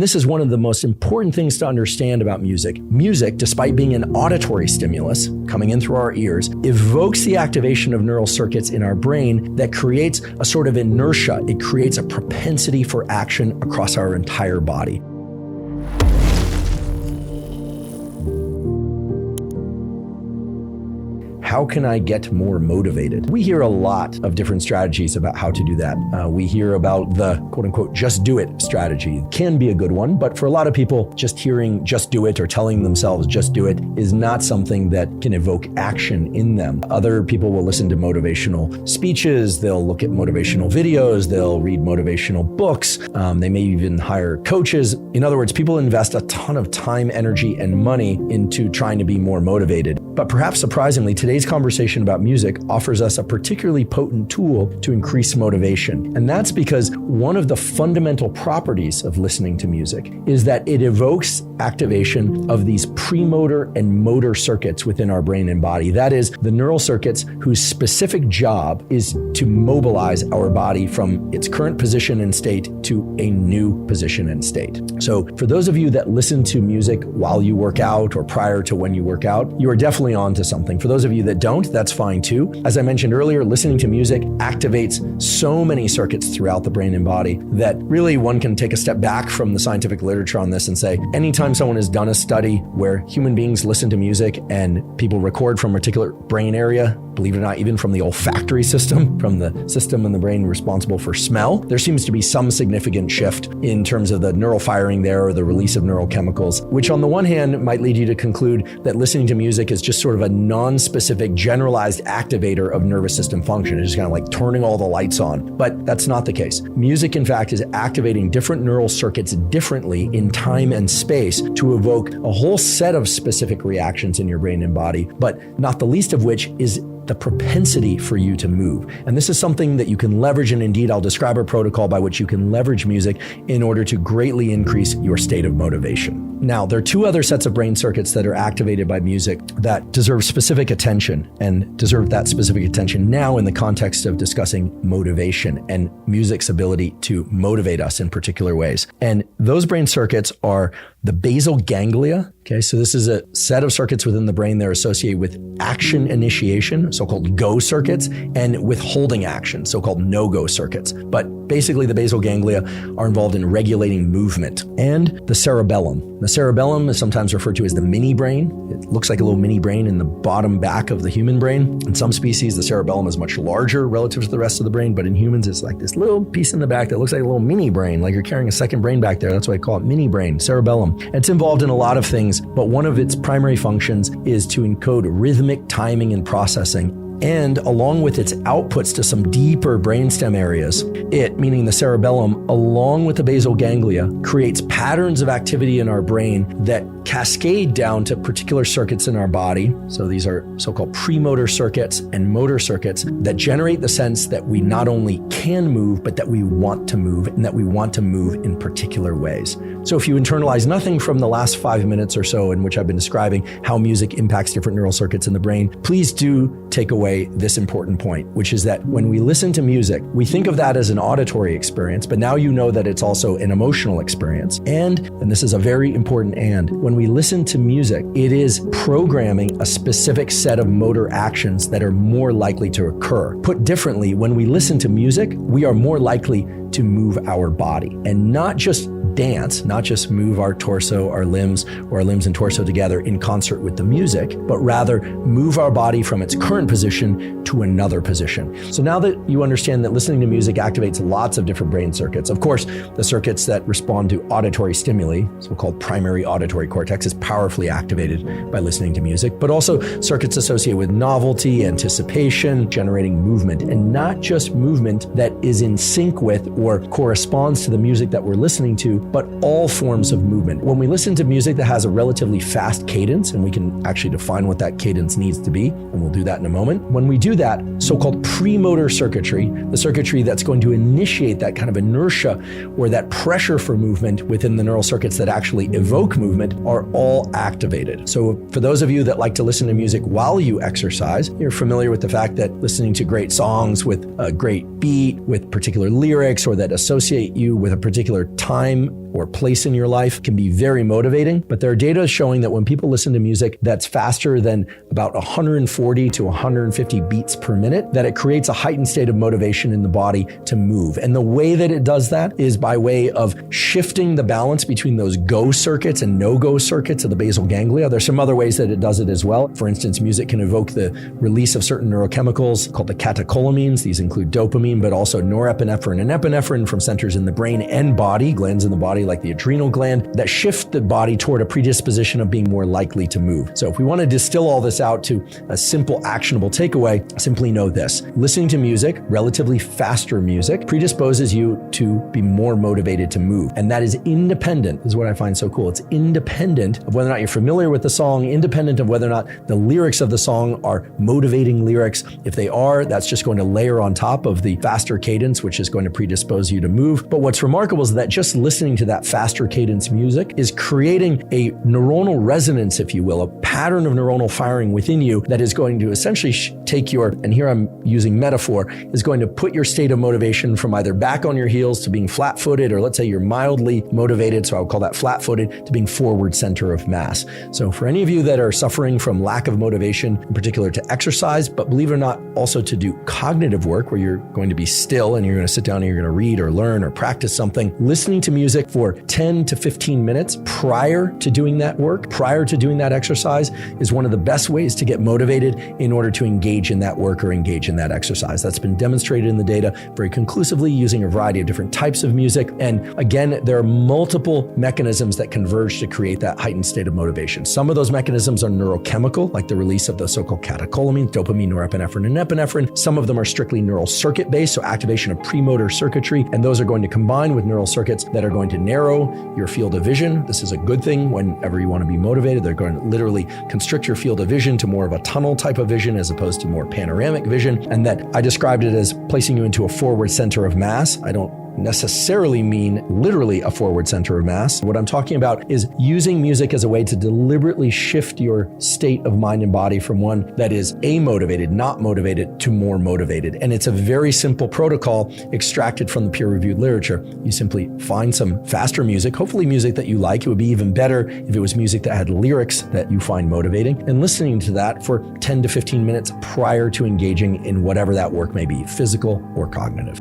This is one of the most important things to understand about music. Music, despite being an auditory stimulus coming in through our ears, evokes the activation of neural circuits in our brain that creates a sort of inertia. It creates a propensity for action across our entire body. How can I get more motivated? We hear a lot of different strategies about how to do that. We hear about the quote unquote just do it strategy. It can be a good one, but for a lot of people, just hearing just do it or telling themselves just do it is not something that can evoke action in them. Other people will listen to motivational speeches, they'll look at motivational videos, they'll read motivational books, they may even hire coaches. In other words, people invest a ton of time, energy, and money into trying to be more motivated. But perhaps surprisingly, today's conversation about music offers us a particularly potent tool to increase motivation. And that's because one of the fundamental properties of listening to music is that it evokes activation of these premotor and motor circuits within our brain and body. That is, the neural circuits whose specific job is to mobilize our body from its current position and state to a new position and state. So for those of you that listen to music while you work out or prior to when you work out, you are definitely on to something. For those of you that don't, that's fine too. As I mentioned earlier, listening to music activates so many circuits throughout the brain and body that really one can take a step back from the scientific literature on this and say, anytime someone has done a study where human beings listen to music and people record from a particular brain area, believe it or not, even from the olfactory system, from the system in the brain responsible for smell, there seems to be some significant shift in terms of the neural firing there or the release of neural chemicals, which on the one hand might lead you to conclude that listening to music is just sort of a non-specific generalized activator of nervous system function. It's just kind of like turning all the lights on. But that's not the case. Music, in fact, is activating different neural circuits differently in time and space to evoke a whole set of specific reactions in your brain and body, but not the least of which is the propensity for you to move. And this is something that you can leverage, and indeed I'll describe a protocol by which you can leverage music in order to greatly increase your state of motivation. Now, there are two other sets of brain circuits that are activated by music that deserve specific attention and deserve that specific attention now in the context of discussing motivation and music's ability to motivate us in particular ways. And those brain circuits are the basal ganglia. Okay, so this is a set of circuits within the brain that are associated with action initiation, so-called go circuits, and withholding action, so-called no-go circuits. But basically, the basal ganglia are involved in regulating movement. And the cerebellum. The cerebellum is sometimes referred to as the mini brain. It looks like a little mini brain in the bottom back of the human brain. In some species, the cerebellum is much larger relative to the rest of the brain, but in humans, it's like this little piece in the back that looks like a little mini brain, like you're carrying a second brain back there. That's why I call it mini brain, cerebellum. It's involved in a lot of things, but one of its primary functions is to encode rhythmic timing and processing. And along with its outputs to some deeper brainstem areas, it, meaning the cerebellum, along with the basal ganglia, creates patterns of activity in our brain that cascade down to particular circuits in our body. So these are so-called premotor circuits and motor circuits that generate the sense that we not only can move, but that we want to move, and that we want to move in particular ways. So if you internalize nothing from the last 5 minutes or so in which I've been describing how music impacts different neural circuits in the brain, please do take away this important point, which is that when we listen to music, we think of that as an auditory experience, but now you know that it's also an emotional experience. And this is a very important and, when we listen to music, it is programming a specific set of motor actions that are more likely to occur. Put differently, when we listen to music, we are more likely to move our body, and not just dance, not just move our torso, our limbs, or our limbs and torso together in concert with the music, but rather move our body from its current position to another position. So now that you understand that listening to music activates lots of different brain circuits, of course, the circuits that respond to auditory stimuli, so-called primary auditory cortex, is powerfully activated by listening to music, but also circuits associated with novelty, anticipation, generating movement, and not just movement that is in sync with or corresponds to the music that we're listening to, but all forms of movement. When we listen to music that has a relatively fast cadence, and we can actually define what that cadence needs to be, and we'll do that in a moment. When we do that, so-called premotor circuitry, the circuitry that's going to initiate that kind of inertia or that pressure for movement within the neural circuits that actually evoke movement, are all activated. So for those of you that like to listen to music while you exercise, you're familiar with the fact that listening to great songs with a great beat, with particular lyrics, or that associate you with a particular time or place in your life can be very motivating, but there are data showing that when people listen to music that's faster than about 140 to 150 beats per minute, that it creates a heightened state of motivation in the body to move. And the way that it does that is by way of shifting the balance between those go circuits and no-go circuits of the basal ganglia. There's some other ways that it does it as well. For instance, music can evoke the release of certain neurochemicals called the catecholamines. These include dopamine, but also norepinephrine and epinephrine from centers in the brain and body, glands in the body like the adrenal gland, that shift the body toward a predisposition of being more likely to move. So if we want to distill all this out to a simple, actionable takeaway, simply know this. Listening to music, relatively faster music, predisposes you to be more motivated to move. And that is independent, this is what I find so cool. It's independent of whether or not you're familiar with the song, independent of whether or not the lyrics of the song are motivating lyrics. If they are, that's just going to layer on top of the faster cadence, which is going to predispose you to move. But what's remarkable is that just listening to that faster cadence music is creating a neuronal resonance, if you will, a pattern of neuronal firing within you that is going to essentially take your, and here I'm using metaphor, is going to put your state of motivation from either back on your heels to being flat-footed, or let's say you're mildly motivated, so I would call that flat-footed, to being forward center of mass. So for any of you that are suffering from lack of motivation, in particular to exercise, but believe it or not, also to do cognitive work where you're going to be still and you're going to sit down and you're going to read or learn or practice something, listening to music for 10 to 15 minutes prior to doing that work, prior to doing that exercise, is one of the best ways to get motivated in order to engage in that work or engage in that exercise. That's been demonstrated in the data very conclusively using a variety of different types of music. And again, there are multiple mechanisms that converge to create that heightened state of motivation. Some of those mechanisms are neurochemical, like the release of the so-called catecholamines, dopamine, norepinephrine, and epinephrine. Some of them are strictly neural circuit based, so activation of premotor circuitry, and those are going to combine with neural circuits that are going to narrow your field of vision. This is a good thing whenever you want to be motivated. They're going to literally constrict your field of vision to more of a tunnel type of vision as opposed to more panoramic vision. And that I described it as placing you into a forward center of mass. I don't necessarily mean literally a forward center of mass. What I'm talking about is using music as a way to deliberately shift your state of mind and body from one that is amotivated, not motivated, to more motivated. And it's a very simple protocol extracted from the peer-reviewed literature. You simply find some faster music, hopefully music that you like. It would be even better if it was music that had lyrics that you find motivating, and listening to that for 10 to 15 minutes prior to engaging in whatever that work may be, physical or cognitive.